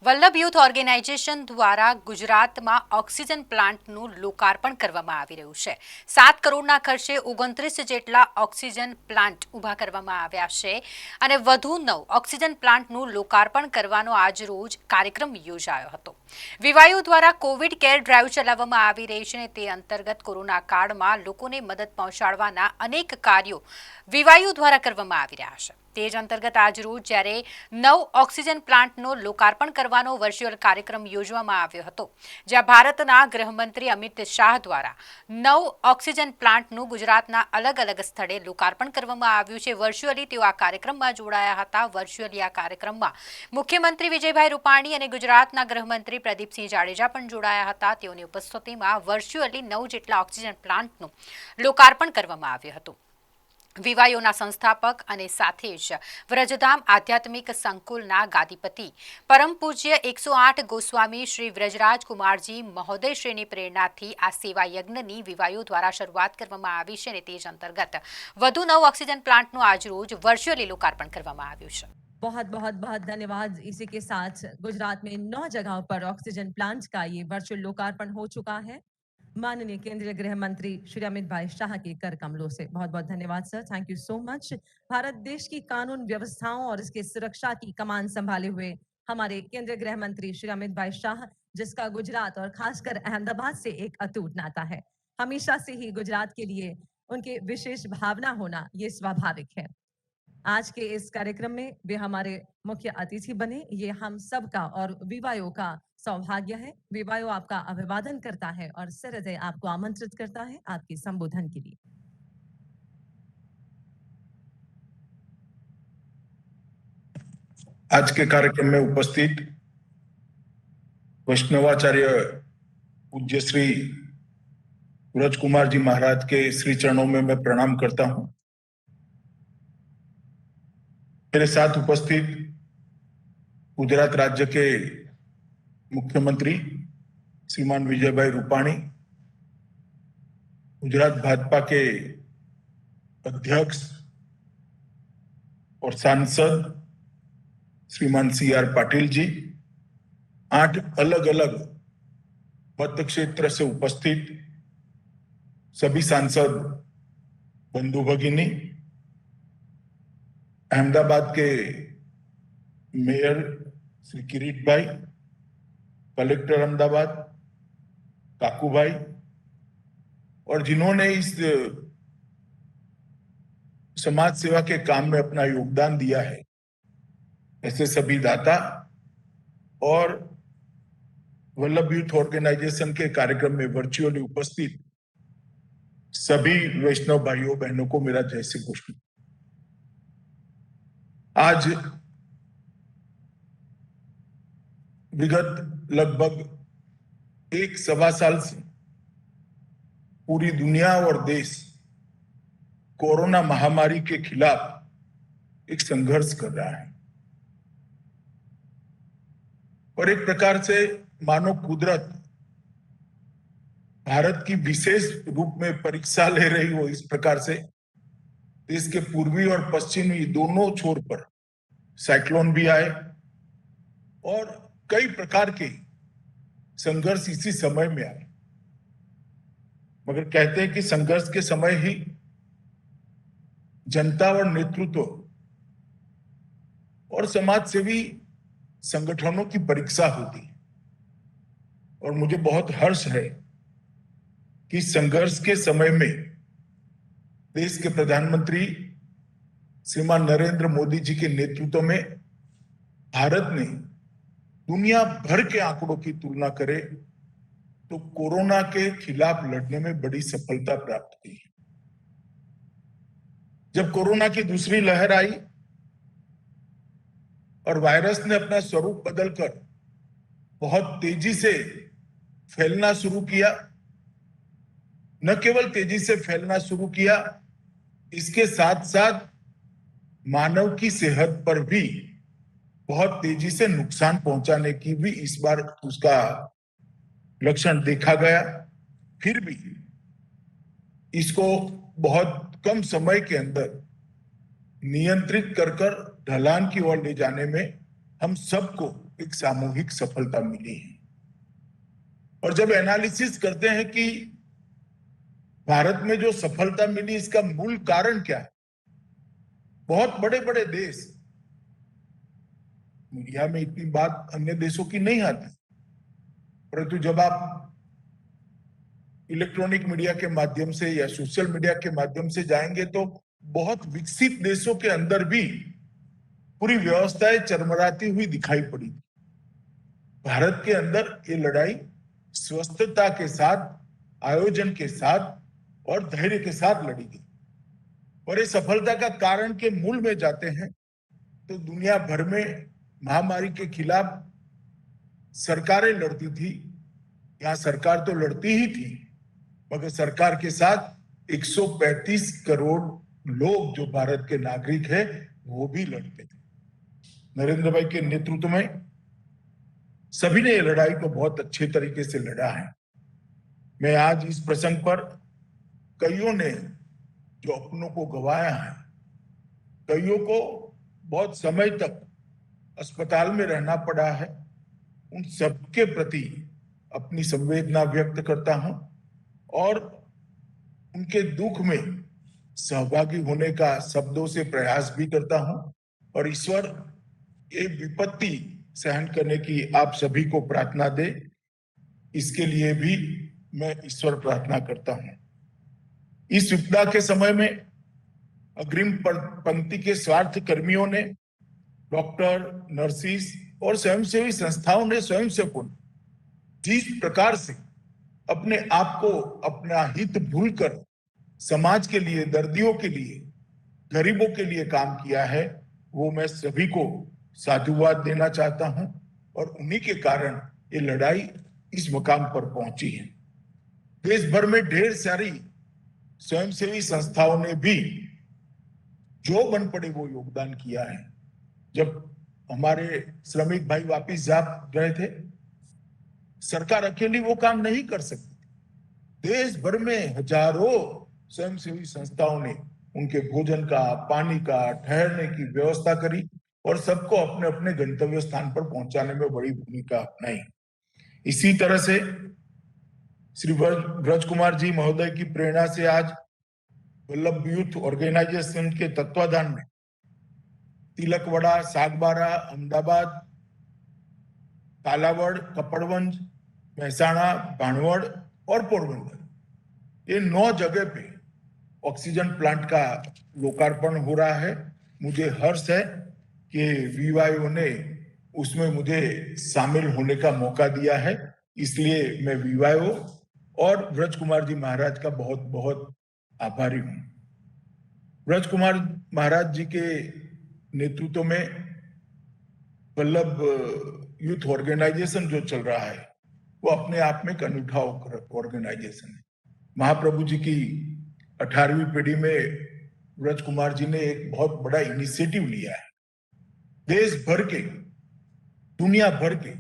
Vallabh youth organisation દ્વારા ગુજરાતમાં oxygen પ્લાન્ટનું લોકાર્પણ કરવામાં આવી રહ્યું છે। 7 કરોડના ખર્ચે 29 જેટલા ઓક્સિજન પ્લાન્ટ ઊભા કરવામાં આવ્યા છે અને વધુ 9 ઓક્સિજન પ્લાન્ટનું લોકાર્પણ કરવાનો આજરોજ કાર્યક્રમ યોજાયો હતો। વિવાયુ દ્વારા કોવિડ કેર ડ્રાઈવ ચલાવવામાં આવી રહી છે અને તે અંતર્ગત કોરોના કાળમાં લોકોને મદદ પહોંચાડવાના અનેક કાર્યો વિવાયુ દ્વારા કરવામાં આવી રહ્યા છે। તે જ અંતર્ગત આજરોજ જ્યારે 9 ઓક્સિજન પ્લાન્ટનો લોકાર્પણ કરવાનો વર્ચ્યુઅલ કાર્યક્રમ યોજવામાં આવ્યો હતો, જ્યાં ભારતના ગૃહમંત્રી અમિત શાહ દ્વારા 9 ઓક્સિજન પ્લાન્ટનું ગુજરાતના અલગ અલગ સ્થળે લોકાર્પણ કરવામાં આવ્યું છે। વર્ચ્યુઅલી તેઓ આ કાર્યક્રમમાં જોડાયા હતા। વર્ચ્યુઅલી આ કાર્યક્રમમાં મુખ્યમંત્રી વિજયભાઈ રૂપાણી અને ગુજરાતના ગૃહમંત્રી પ્રદીપસિંહ જાડેજા પણ જોડાયા હતા। તેઓની ઉપસ્થિતિમાં વર્ચ્યુઅલી 9 જેટલા ઓક્સિજન પ્લાન્ટનું લોકાર્પણ કરવામાં આવ્યું હતું। વિવાયોના સંસ્થાપક અને સાથે જ વ્રજધામ આધ્યાત્મિક સંકુલના ગાદીપતિ પરમ પૂજ્ય 108 ગોસ્વામી શ્રી વ્રજરાજ કુમારજી મહોદય શ્રીની પ્રેરણાથી આ સેવા યજ્ઞની વિવાયો દ્વારા શરૂઆત કરવામાં આવી છે અને તે જ અંતર્ગત વધુ 9 ઓક્સિજન પ્લાન્ટનું આજરોજ વર્ચ્યુઅલી લોકાર્પણ કરવામાં આવ્યું છે। बहुत बहुत बहुत धन्यवाद। इसी के साथ गुजरात में 9 जगहों पर ऑक्सीजन प्लांट का ये वर्चुअल लोकार्पण हो चुका है माननीय केंद्रीय गृह मंत्री श्री अमित भाई शाह के कर कमलों से। बहुत बहुत धन्यवाद sir, thank you so much. Bharat देश की कानून व्यवस्थाओं और इसके सुरक्षा की कमान संभाले हुए हमारे केंद्रीय गृह मंत्री श्री अमित भाई शाह, जिसका गुजरात और खासकर अहमदाबाद से एक अटूट नाता है, हमेशा से ही गुजरात के लिए उनके विशेष भावना होना ये स्वाभाविक है। आज के इस कार्यक्रम में वे हमारे मुख्य अतिथि बने, ये हम सबका और विवायो का सौभाग्य है। विवायो आपका अभिवादन करता है और सहृदय आपको आमंत्रित करता है आपके संबोधन के लिए। आज के कार्यक्रम में उपस्थित वैष्णवाचार्य पूज्य श्री सूरज कुमार जी महाराज के श्री चरणों में मैं प्रणाम करता हूं। मेरे साथ उपस्थित गुजरात राज्य के मुख्यमंत्री श्रीमान विजयभाई रूपाणी, गुजरात भाजपा के अध्यक्ष और सांसद श्रीमान CR पाटिल जी, 8 अलग अलग मत क्षेत्र से उपस्थित सभी सांसद बंधु भगिनी, अहमदाबाद के मेयर श्री किरीट भाई, कलेक्टर अहमदाबाद काकू भाई, और जिन्होंने इस समाज सेवा के काम में अपना योगदान दिया है, ऐसे सभी दाता और वल्लभ यूथ ऑर्गेनाइजेशन के कार्यक्रम में वर्चुअली उपस्थित सभी वैष्णव भाइयों बहनों को मेरा जय श्री कृष्ण। आज विगत लगभग 1-1.25 साल से पूरी दुनिया और देश कोरोना महामारी के खिलाफ एक संघर्ष कर रहा है और एक प्रकार से मानो कुदरत भारत की विशेष रूप में परीक्षा ले रही हो, इस प्रकार से देश के पूर्वी और पश्चिमी दोनों छोर पर साइक्लोन भी आए और कई प्रकार के संघर्ष इसी समय में आए। मगर कहते हैं कि संघर्ष के समय ही जनता और नेतृत्व और समाज सेवी संगठनों की परीक्षा होती है और मुझे बहुत हर्ष है कि संघर्ष के समय में देश के प्रधानमंत्री श्रीमान नरेंद्र मोदी जी के नेतृत्व में भारत ने दुनिया भर के आंकड़ों की तुलना करें तो कोरोना के खिलाफ लड़ने में बड़ी सफलता प्राप्त की है। जब कोरोना की दूसरी लहर आई और वायरस ने अपना स्वरूप बदलकर बहुत तेजी से फैलना शुरू किया, न केवल तेजी से फैलना शुरू किया, इसके साथ साथ मानव की सेहत पर भी बहुत तेजी से नुकसान पहुंचाने की भी इस बार उसका लक्षण देखा गया। फिर भी इसको बहुत कम समय के अंदर नियंत्रित कर ढलान की ओर ले जाने में हम सबको एक सामूहिक सफलता मिली है। और जब एनालिसिस करते हैं कि भारत में जो सफलता मिली इसका मूल कारण क्या है, बहुत बड़े बड़े देश, मीडिया में इतनी बात अन्य देशों की नहीं आती, परंतु जब आप इलेक्ट्रॉनिक मीडिया के माध्यम से या सोशल मीडिया के माध्यम से जाएंगे तो बहुत विकसित देशों के अंदर भी पूरी व्यवस्थाएं चरमराती हुई दिखाई पड़ी। भारत के अंदर ये लड़ाई स्वस्थता के साथ, आयोजन के साथ और धैर्य के साथ लड़ी गई। और ये सफलता का कारण के मूल में जाते हैं तो दुनिया भर में महामारी के खिलाफ सरकारें लड़ती थी, यहाँ सरकार तो लड़ती ही थी, मगर सरकार के साथ 135 करोड़ लोग जो भारत के नागरिक हैं वो भी लड़ते थे। नरेंद्र भाई के नेतृत्व में सभी ने ये लड़ाई को बहुत अच्छे तरीके से लड़ा है। मैं आज इस प्रसंग पर कईयों ने जो अपनों को गंवाया है, कईयों को बहुत समय तक अस्पताल में रहना पड़ा है, उन सबके प्रति अपनी संवेदना व्यक्त करता हूं और उनके दुख में सहभागी होने का शब्दों से प्रयास भी करता हूं। और ईश्वर ये विपत्ति सहन करने की आप सभी को प्रार्थना दे, इसके लिए भी मैं ईश्वर प्रार्थना करता हूं। इस विपदा के समय में अग्रिम पंक्ति के स्वार्थ कर्मियों ने, डॉक्टर, नर्सिस और स्वयंसेवी संस्थाओं ने, स्वयंसेवकों ने जिस प्रकार से अपने आप को, अपना हित भूलकर समाज के लिए, दर्दियों के लिए, गरीबों के लिए काम किया है, वो मैं सभी को साधुवाद देना चाहता हूं। और उन्हीं के कारण ये लड़ाई इस मुकाम पर पहुंची है। देश भर में ढेर सारी स्वयंसेवी संस्थाओं ने भी जो बन पड़े वो योगदान किया है। जब हमारे श्रमिक भाई वापिस जा रहे थे, सरकार अकेली वो काम नहीं कर सकती। देश भर में हजारों स्वयंसेवी संस्थाओं ने उनके भोजन का, पानी का, ठहरने की व्यवस्था करी और सबको अपने अपने गंतव्य स्थान पर पहुंचाने में बड़ी भूमिका अपनाई। इसी तरह से श्री ब्रज कुमार जी महोदय की प्रेरणा से आज वल्लभ यूथ ऑर्गेनाइजेशन के तत्वाधान में तिलकवाड़ा, सागबारा, अहमदाबाद, कालावड़, कपड़वंज, महसाणा, भाणवड़ और पोरबंदर, ये 9 जगह पे ऑक्सीजन प्लांट का लोकार्पण हो रहा है। मुझे हर्ष है कि वीवाईओ ने उसमें मुझे शामिल होने का मौका दिया है, इसलिए मैं वीवाईओ और ब्रज कुमार जी महाराज का बहुत बहुत आभारी हूं। ब्रज कुमार महाराज जी के नेतृत्व में वल्लभ यूथ ऑर्गेनाइजेशन जो चल रहा है वो अपने आप में एक अनूठा ऑर्गेनाइजेशन है। महाप्रभु जी की 18वीं पीढ़ी में ब्रज कुमार जी ने एक बहुत बड़ा इनिशिएटिव लिया है। देश भर के, दुनिया भर के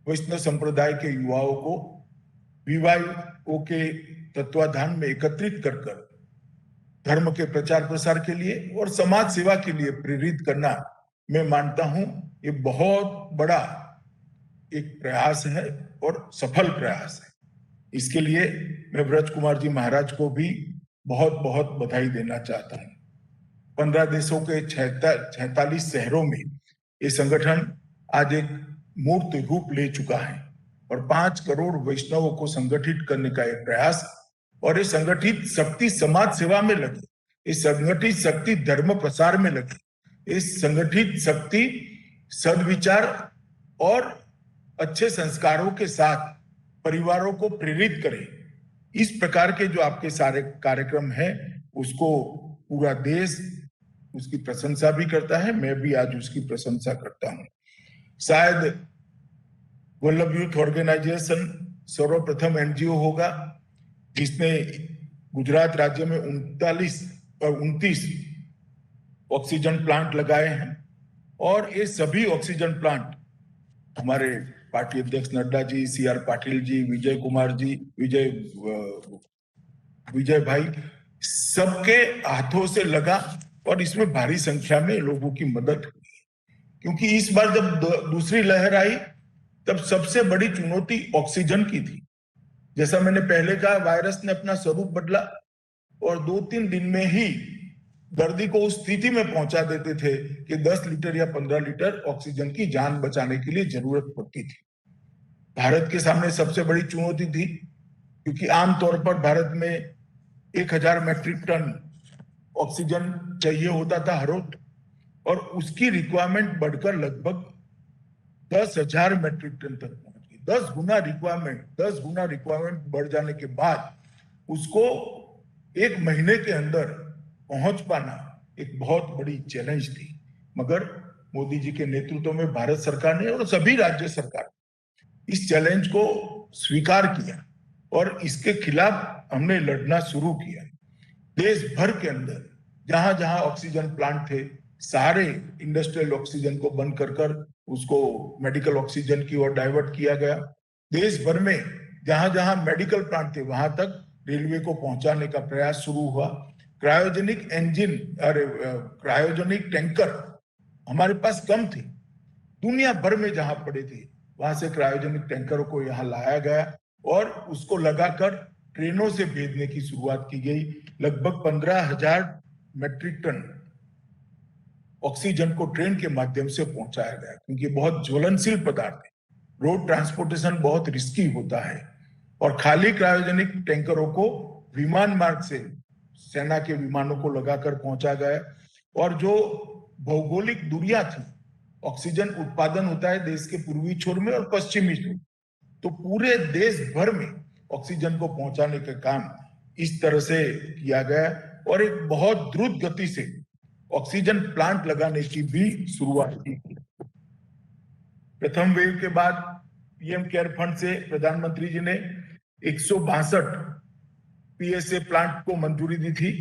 वैष्णव संप्रदाय के युवाओं को वीवाईओ के तत्वाधान में एकत्रित कर धर्म के प्रचार प्रसार के लिए और समाज सेवा के लिए प्रेरित करना, मैं मानता हूं ये बहुत बड़ा एक प्रयास है और सफल प्रयास है। इसके लिए मैं ब्रज कुमार जी महाराज को भी बहुत बहुत बधाई देना चाहता हूं। 15 देशों के 46 शहरों में ये संगठन आज एक मूर्त रूप ले चुका है और 5 करोड़ वैष्णवों को संगठित करने का एक प्रयास, और ये संगठित शक्ति समाज सेवा में लगे, इस संगठित शक्ति धर्म प्रसार में लगे, इस संगठित शक्ति सद्विचार और अच्छे संस्कारों के साथ परिवारों को प्रेरित करे। इस प्रकार के जो आपके सारे कार्यक्रम हैं उसको पूरा देश उसकी प्रशंसा भी करता है, मैं भी आज उसकी प्रशंसा करता हूं। शायद वल्लभ यूथ ऑर्गेनाइजेशन सर्वप्रथम एनजीओ होगा जिसने गुजरात राज्य में 29 ऑक्सीजन प्लांट लगाए हैं, और ये सभी ऑक्सीजन प्लांट हमारे पार्टी अध्यक्ष नड्डा जी, CR पाटिल जी, विजय कुमार जी, विजय भाई, सबके हाथों से लगा और इसमें भारी संख्या में लोगों की मदद हुई। क्योंकि इस बार जब दूसरी लहर आई तब सबसे बड़ी चुनौती ऑक्सीजन की थी। जैसा मैंने पहले कहा, वायरस ने अपना स्वरूप बदला और 2-3 दिन में ही दर्दी को उस स्थिति में पहुंचा देते थे कि 10 लीटर या 15 लीटर ऑक्सीजन की जान बचाने के लिए जरूरत पड़ती थी। भारत के सामने सबसे बड़ी चुनौती थी, क्योंकि आमतौर पर भारत में 1000 मैट्रिक टन ऑक्सीजन चाहिए होता था हर रोज, और उसकी रिक्वायरमेंट बढ़कर लगभग 10,000 मैट्रिक टन तक पहुंच गई। 10 गुना रिक्वायरमेंट बढ़ जाने के बाद उसको 1 महीने के अंदर पहुंच पाना एक बहुत बड़ी चैलेंज थी। मगर मोदी जी के नेतृत्व में भारत सरकार ने और सभी राज्य सरकार इस चैलेंज को स्वीकार किया और इसके खिलाफ हमने लड़ना शुरू किया। देश भर के अंदर जहां जहां ऑक्सीजन प्लांट थे, सारे इंडस्ट्रियल ऑक्सीजन को बंद कर उसको मेडिकल ऑक्सीजन की ओर डाइवर्ट किया गया। देश भर में जहां जहां मेडिकल प्लांट थे वहां तक रेलवे को पहुंचाने का प्रयास शुरू हुआ। क्रायोजेनिक क्रायोजेनिक टैंकर हमारे पास कम थे, दुनिया भर में जहां पड़े थे वहां से क्रायोजेनिक टैंकरों को यहाँ लाया गया और उसको लगाकर ट्रेनों से भेजने की शुरुआत की गई। लगभग 15,000 मैट्रिक टन ऑक्सीजन को ट्रेन के माध्यम से पहुंचाया गया, क्योंकि बहुत ज्वलनशील पदार्थ है। रोड ट्रांसपोर्टेशन बहुत रिस्की होता है और खाली क्रायोजेनिक टैंकरों को विमान मार्ग से सेना के विमानों को लगाकर पहुंचा गया। और जो भौगोलिक दूरियां थी, ऑक्सीजन उत्पादन होता है देश के पूर्वी छोर में और पश्चिमी छोर, तो पूरे देश भर में ऑक्सीजन को पहुंचाने का काम इस तरह से किया गया और एक बहुत द्रुत गति से ऑक्सीजन प्लांट लगाने की भी शुरुआत की। प्रथम वेव के बाद पीएम केयर फंड से प्रधानमंत्री जी ने 162 पीएसए प्लांट को मंजूरी दी थी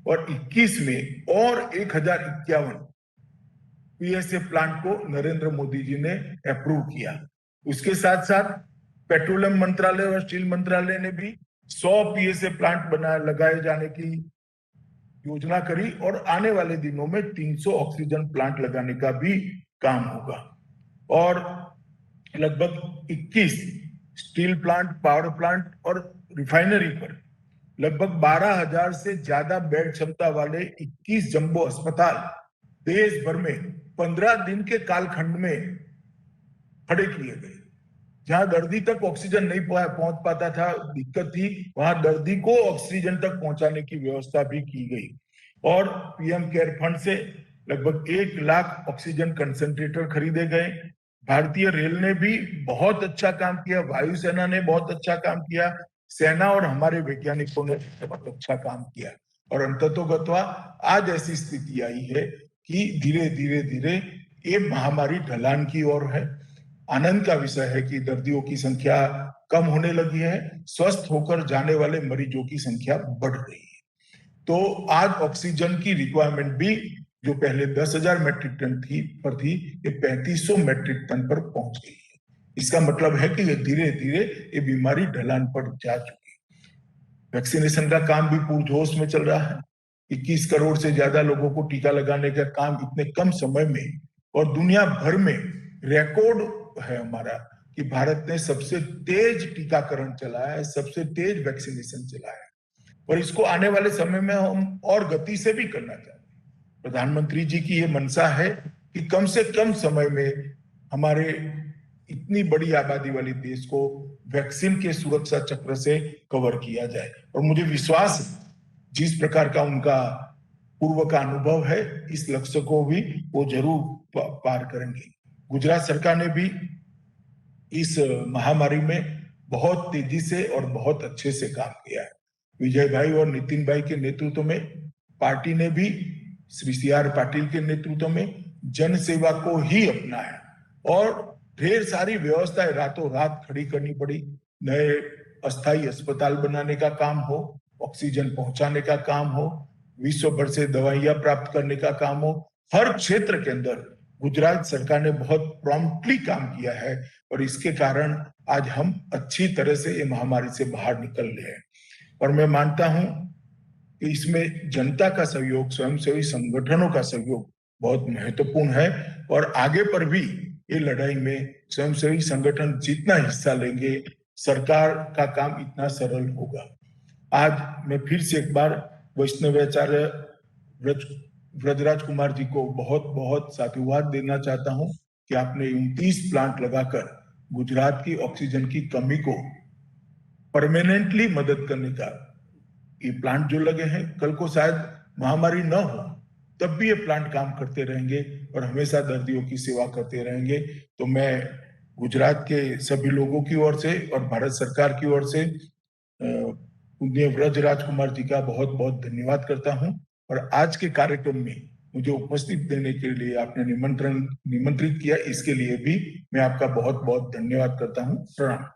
और 21 में और 1051 पीएसए प्लांट को नरेंद्र मोदी जी ने अप्रूव किया। उसके साथ साथ पेट्रोलियम मंत्रालय और स्टील मंत्रालय ने भी 100 पीएसए प्लांट लगाए जाने की योजना करी और आने वाले दिनों में 300 ऑक्सीजन प्लांट लगाने का भी काम होगा। और लगभग 21 स्टील प्लांट, पावर प्लांट और रिफाइनरी पर लगभग 12,000 से ज्यादा बेड क्षमता वाले 21 जंबो अस्पताल देश भर में 15 दिन के कालखंड में खड़े किए गए। जहां दर्दी तक ऑक्सीजन नहीं पहुंच पाता था, दिक्कत थी, वहां दर्दी को ऑक्सीजन तक पहुंचाने की व्यवस्था भी की गई। और पीएम केयर फंड से लगभग 1 लाख ऑक्सीजन कंसंट्रेटर खरीदे गए। भारतीय रेल ने भी बहुत अच्छा काम किया, वायुसेना ने बहुत अच्छा काम किया, सेना और हमारे वैज्ञानिकों ने बहुत अच्छा काम किया। और अंततोगत्वा आज ऐसी स्थिति आई है कि धीरे धीरे ये महामारी ढलान की ओर है। आनंद का विषय है कि दर्दियों की संख्या कम होने लगी है, स्वस्थ होकर जाने वाले मरीजों की संख्या बढ़ रही है। तो आज ऑक्सीजन की रिक्वायरमेंट भी जो पहले 10,000 मैट्रिक टन थी ये 3500 मैट्रिक टन पर पहुंच गई है। इसका मतलब है कि धीरे धीरे ये बीमारी ढलान पर जा चुकी है। वैक्सीनेशन का काम भी पूरजोश में चल रहा है। 21 करोड़ से ज्यादा लोगों को टीका लगाने का काम इतने कम समय में और दुनिया भर में रिकॉर्ड है हमारा कि भारत ने सबसे तेज टीकाकरण चलाया है, सबसे तेज वैक्सीनेशन चलाया है और इसको आने वाले समय में हम और गति से भी करना चाहते हैं। प्रधानमंत्री जी की ये मनसा है कि कम से कम समय में हमारे इतनी बड़ी आबादी वाले देश को वैक्सीन के सुरक्षा चक्र से कवर किया जाए और मुझे विश्वास है जिस प्रकार का उनका पूर्व का अनुभव है, इस लक्ष्य को भी वो जरूर पार करेंगे। गुजरात सरकार ने भी इस महामारी में बहुत तेजी से और बहुत अच्छे से काम किया है। विजय भाई और नितिन भाई के नेतृत्व में पार्टी ने भी श्री CR पाटिल के नेतृत्व में जन सेवा को ही अपनाया और ढेर सारी व्यवस्थाएं रातों रात खड़ी करनी पड़ी। नए अस्थायी अस्पताल बनाने का काम हो, ऑक्सीजन पहुंचाने का काम हो, विश्व भर से दवाइयां प्राप्त करने का काम हो, हर क्षेत्र के अंदर गुजरात सरकार ने बहुत प्रॉम्प्टली काम किया है और इसके कारण आज हम अच्छी तरह से ये महामारी से बाहर निकल रहे हैं। और मैं मानता हूं कि इसमें जनता का सहयोग, स्वयंसेवी संगठनों का सहयोग बहुत महत्वपूर्ण है और आगे पर भी ये लड़ाई में स्वयंसेवी संगठन जितना हिस्सा लेंगे, सरकार का काम इतना सरल होगा। आज मैं फिर से एक बार वैष्णवाचार्य व्रजराज कुमार जी को बहुत बहुत साधुवाद देना चाहता हूं कि आपने 29 प्लांट लगाकर गुजरात की ऑक्सीजन की कमी को परमानेंटली मदद करने का, ये प्लांट जो लगे हैं कल को शायद महामारी न हो तब भी ये प्लांट काम करते रहेंगे और हमेशा दर्दियों की सेवा करते रहेंगे। तो मैं गुजरात के सभी लोगों की ओर से और भारत सरकार की ओर से पूज्य व्रजराज कुमार जी का बहुत बहुत धन्यवाद करता हूं और आज के कार्यक्रम में मुझे उपस्थित देने के लिए आपने निमंत्रित किया, इसके लिए भी मैं आपका बहुत बहुत धन्यवाद करता हूं। प्रणाम।